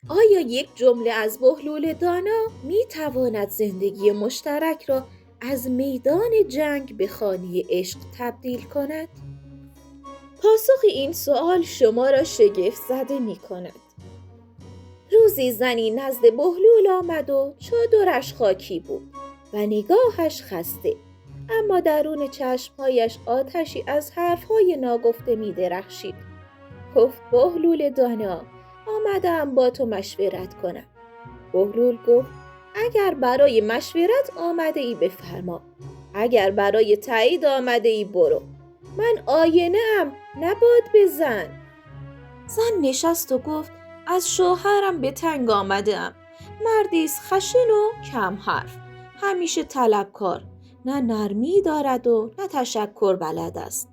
آیا یک جمله از بهلول دانا می تواند زندگی مشترک را از میدان جنگ به خانه عشق تبدیل کند؟ پاسخ این سوال شما را شگفت زده می کند. روزی زنی نزد بهلول آمد و چادرش خاکی بود و نگاهش خسته، اما درون چشمهایش آتشی از حرفهای ناگفته می درخشید. گفت بهلول دانا، آمدم با تو مشورت کنم. بهلول گفت اگر برای مشورت آمده ای بفرما، اگر برای تایید آمده ای برو. من آینه ام، نه باد بزن. زن نشست و گفت از شوهرم به تنگ آمده ام. مردی است خشن و کم حرف، همیشه طلبکار، نه نرمی دارد و نه تشکر بلد است.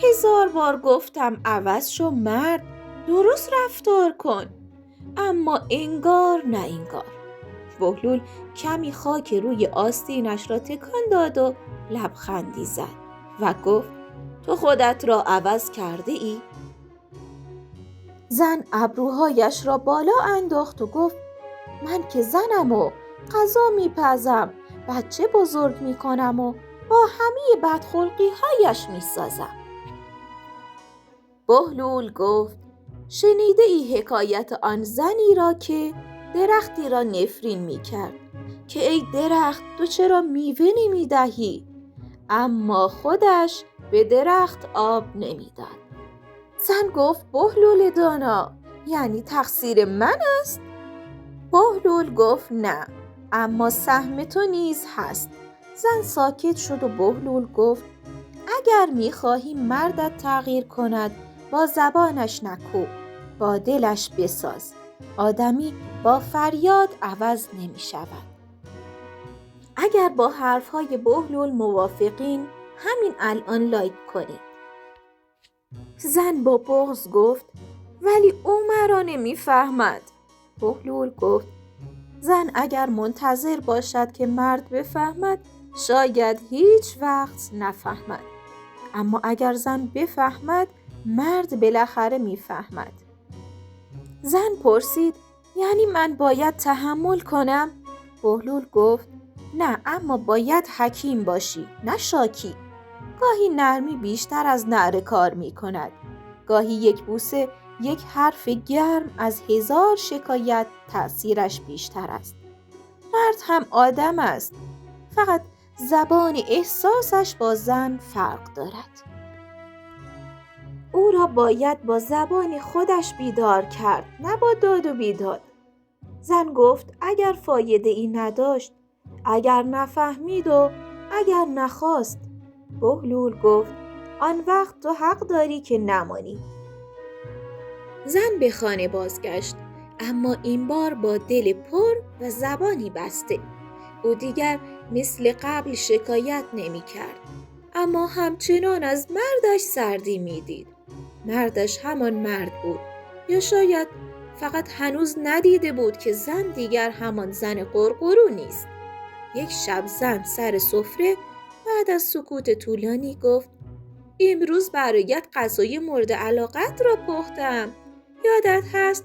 1000 بار گفتم عوض شو مرد، درست رفتار کن، اما انگار نه انگار. بهلول کمی خاک روی آستینش را تکان داد و لبخندی زد و گفت تو خودت را عوض کرده ای؟ زن ابروهایش را بالا انداخت و گفت من که زنم و غذا میپزم، بچه بزرگ میکنم و با همه بدخلقی هایش میسازم. بهلول گفت شنیده ای حکایت آن زنی را که درختی را نفرین میکرد که ای درخت تو چرا میوه نمیدهی؟ اما خودش به درخت آب نمیداد. زن گفت بهلول دانا، یعنی تقصیر من است؟ بهلول گفت نه، اما سهم تو نیز هست. زن ساکت شد و بهلول گفت اگر میخواهی مردت تغییر کند با زبانش نکوب، با دلش بساز. آدمی با فریاد عوض نمی شود. اگر با حرفهای بهلول موافقین، همین الان لایک کنید. زن با بغض گفت ولی او مرا نمیفهمد. بهلول گفت زن اگر منتظر باشد که مرد بفهمد، شاید هیچ وقت نفهمد، اما اگر زن بفهمد، مرد بالاخره میفهمد. زن پرسید یعنی من باید تحمل کنم؟ بهلول گفت نه، اما باید حکیم باشی، نه شاکی. گاهی نرمی بیشتر از نعره کار می کند. گاهی یک بوسه، یک حرف گرم از 1000 شکایت تأثیرش بیشتر است. مرد هم آدم است، فقط زبان احساسش با زن فرق دارد. او را باید با زبان خودش بیدار کرد، نه با داد و بیداد. زن گفت اگر فایده ای نداشت، اگر نفهمید و اگر نخواست. بهلول گفت آن وقت تو حق داری که نمانی. زن به خانه بازگشت، اما این بار با دل پر و زبانی بسته. او دیگر مثل قبل شکایت نمی کرد، اما همچنان از مردش سردی می دید. مردش همان مرد بود، یا شاید فقط هنوز ندیده بود که زن دیگر همان زن قرقرو نیست. یک شب زن سر سفره بعد از سکوت طولانی گفت امروز برایت غذای مورد علاقت را پختم. یادت هست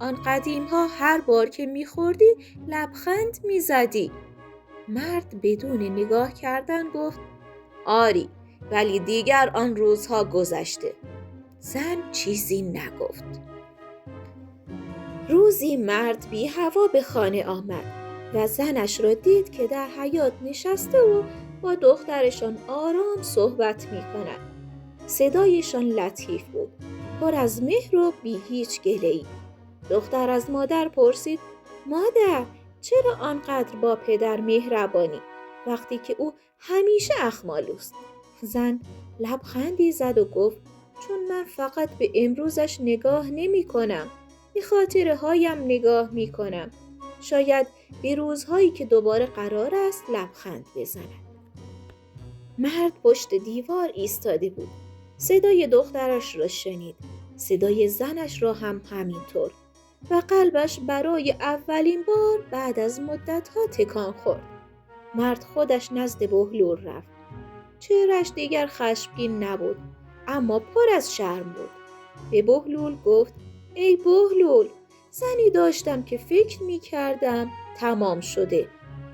آن قدیم ها هر بار که میخوردی لبخند میزدی؟ مرد بدون نگاه کردن گفت آری، ولی دیگر آن روزها گذشته. زن چیزی نگفت. روزی مرد بی هوا به خانه آمد و زنش را دید که در حیاط نشسته و با دخترشان آرام صحبت می کند. صدایشان لطیف بود، پر از مهر و بی هیچ گله‌ای. دختر از مادر پرسید مادر، چرا آنقدر با پدر مهربانی وقتی که او همیشه اخمالوست؟ زن لبخندی زد و گفت چون من فقط به امروزش نگاه نمی کنم، به خاطره هایم نگاه می کنم. شاید به روزهایی که دوباره قرار است لبخند بزند. مرد پشت دیوار ایستاده بود. صدای دخترش را شنید، صدای زنش را هم همینطور، و قلبش برای اولین بار بعد از مدتها تکان خورد. مرد خودش نزد بهلول رفت. چهره‌اش دیگر خشمگین نبود، اما پر از شرم بود. به بهلول گفت ای بهلول، زن زمانی داشتم که فکر می کردم تمام شده،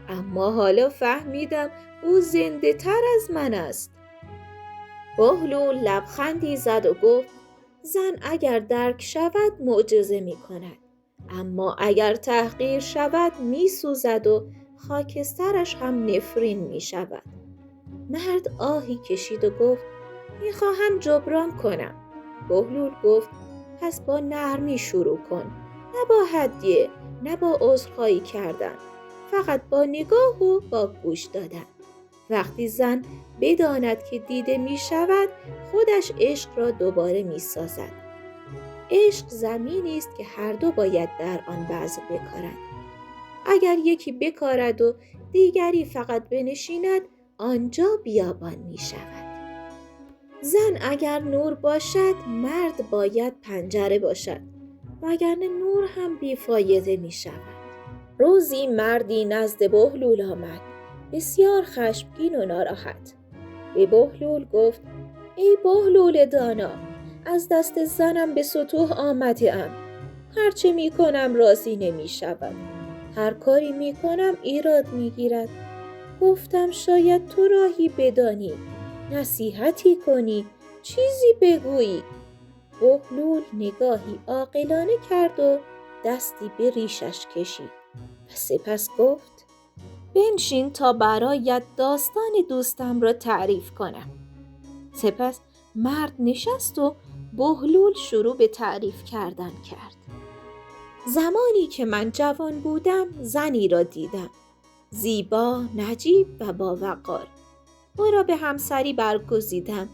اما حالا فهمیدم او زنده تر از من است. بهلول لبخندی زد و گفت زن اگر درک شود معجزه می کند، اما اگر تحقیر شود می سوزد و خاکسترش هم نفرین می شود. مرد آهی کشید و گفت می خواهم جبران کنم. بهلول گفت پس با نرمی شروع کن، نه با هدیه، نه با عذرخواهی کردن، فقط با نگاه و با گوش دادن. وقتی زن بداند که دیده می شود، خودش عشق را دوباره می سازد. عشق زمینی است که هر دو باید در آن بذر بکارند. اگر یکی بکارد و دیگری فقط بنشیند، آنجا بیابان می شود. زن اگر نور باشد، مرد باید پنجره باشد، وگرنه نور هم بیفایده می شود. روزی مردی نزد بهلول آمد، بسیار خشمگین و ناراحت. به بهلول گفت ای بهلول دانا، از دست زنم به ستوه آمده ام. هرچه می کنم راضی نمی شود. هر کاری می کنم ایراد می گیرد. گفتم شاید تو راهی بدانی، نصیحتی کنی، چیزی بگویی. بهلول نگاهی عاقلانه کرد و دستی به ریشش کشید و سپس گفت بنشین تا برایت داستان دوستم را تعریف کنم. سپس مرد نشست و بهلول شروع به تعریف کردن کرد. زمانی که من جوان بودم زنی را دیدم، زیبا، نجیب و باوقار. او را به همسری برگزیدم،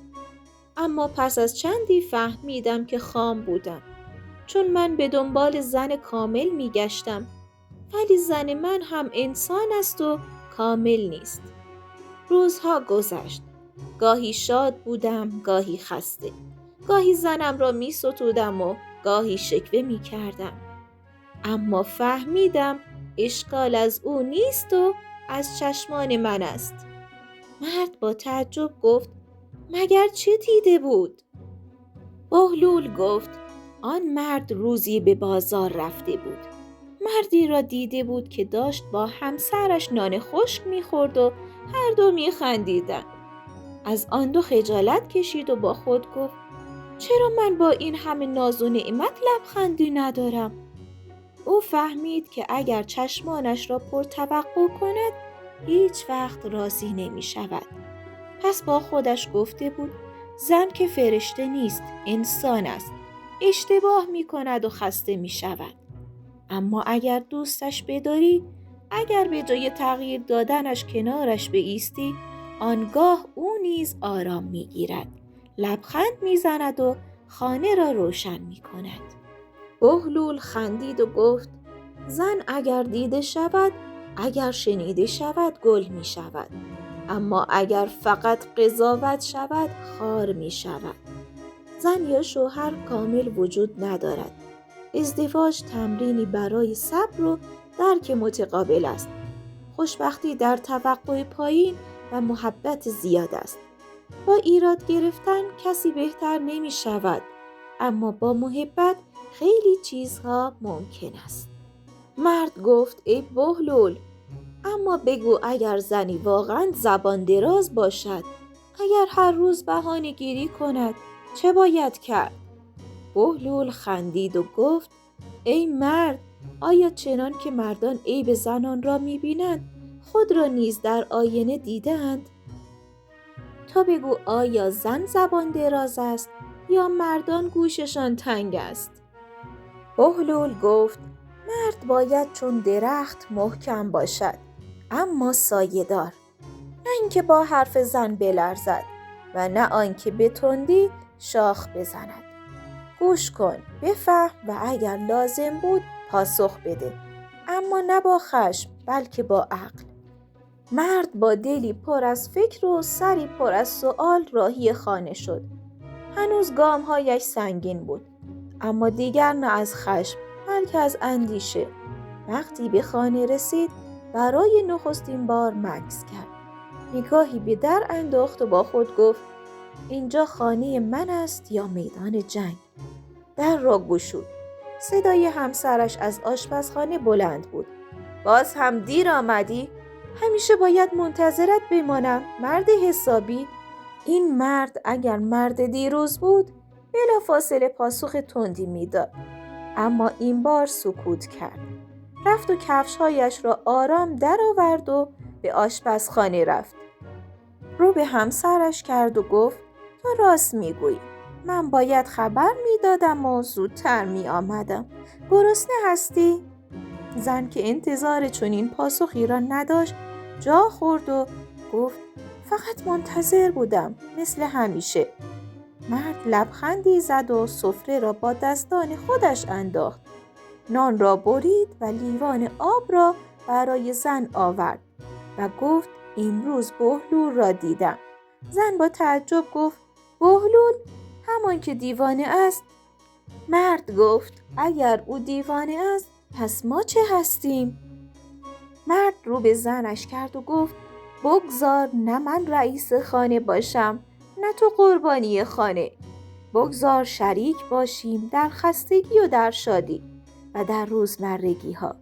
اما پس از چندی فهمیدم که خام بودم، چون من به دنبال زن کامل می گشتم، ولی زن من هم انسان است و کامل نیست. روزها گذشت. گاهی شاد بودم، گاهی خسته. گاهی زنم را می ستودم و گاهی شکوه می کردم. اما فهمیدم اشکال از او نیست و از چشمان من است. مرد با تعجب گفت مگر چه دیده بود؟ بهلول گفت آن مرد روزی به بازار رفته بود. مردی را دیده بود که داشت با همسرش نان خشک می‌خورد و هر دو می‌خندیدند. از آن دو خجالت کشید و با خود گفت چرا من با این همه ناز و نعمت لبخندی ندارم؟ او فهمید که اگر چشمانش را پرتوقع کند هیچ وقت راضی نمی شود. پس با خودش گفته بود زن که فرشته نیست، انسان است. اشتباه می کند و خسته می شود. اما اگر دوستش بداری، اگر به جای تغییر دادنش کنارش بایستی، آنگاه او نیز آرام می گیرد، لبخند می زند و خانه را روشن می کند. بهلول خندید و گفت زن اگر دیده شود، اگر شنیده شود گل می شود، اما اگر فقط قضاوت شود خار می شود. زن یا شوهر کامل وجود ندارد. ازدواج تمرینی برای صبر و درک متقابل است. خوشبختی در توقع پایین و محبت زیاد است. با ایراد گرفتن کسی بهتر نمی شود، اما با محبت خیلی چیزها ممکن است. مرد گفت ای بهلول، اما بگو اگر زنی واقعا زبان دراز باشد، اگر هر روز بهانه گیری کند، چه باید کرد؟ بهلول خندید و گفت ای مرد، آیا چنان که مردان عیب زنان را می‌بینند خود را نیز در آینه دیدند؟ تا بگو آیا زن زبان دراز است یا مردان گوششان تنگ است؟ بهلول گفت مرد باید چون درخت محکم باشد، اما سایه‌دار، نه اینکه با حرف زن بلرزد و نه آنکه به تندی شاخ بزند. گوش کن، بفهم و اگر لازم بود پاسخ بده، اما نه با خشم بلکه با عقل. مرد با دلی پر از فکر و سری پر از سؤال راهی خانه شد. هنوز گام‌هایش سنگین بود، اما دیگر نه از خشم بلکه از اندیشه. وقتی به خانه رسید برای نخستین بار مکث کرد. نگاهی به در انداخت و با خود گفت اینجا خانه من است یا میدان جنگ؟ در را گشود. صدای همسرش از آشپزخانه بلند بود. باز هم دیر آمدی؟ همیشه باید منتظرت بمانم مرد حسابی. این مرد اگر مرد دیروز بود بلافاصله پاسخ تندی میداد، اما این بار سکوت کرد. رفت و کفش‌هایش را آرام درآورد و به آشپزخانه رفت. رو به همسرش کرد و گفت تو راست میگویی. من باید خبر میدادم و زودتر می آمدم. گرسنه هستی؟ زن که انتظار چنین پاسخی را نداشت جا خورد و گفت فقط منتظر بودم مثل همیشه. مرد لبخندی زد و سفره را با دستان خودش انداخت. نان را برید و لیوان آب را برای زن آورد و گفت امروز بهلول را دیدم. زن با تعجب گفت بهلول؟ همان که دیوانه است؟ مرد گفت اگر او دیوانه است پس ما چه هستیم؟ مرد رو به زنش کرد و گفت بگذار نه من رئیس خانه باشم نه تو قربانی خانه. بگذار شریک باشیم در خستگی و در شادی و در روزمرگی ها.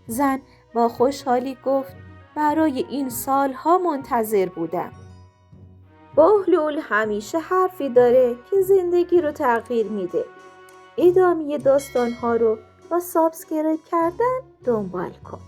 زن با خوشحالی گفت برای این سالها منتظر بودم. بهلول همیشه حرفی داره که زندگی رو تغییر میده. ادامه داستان‌ها رو با سابسکرایب کردن دنبال کن.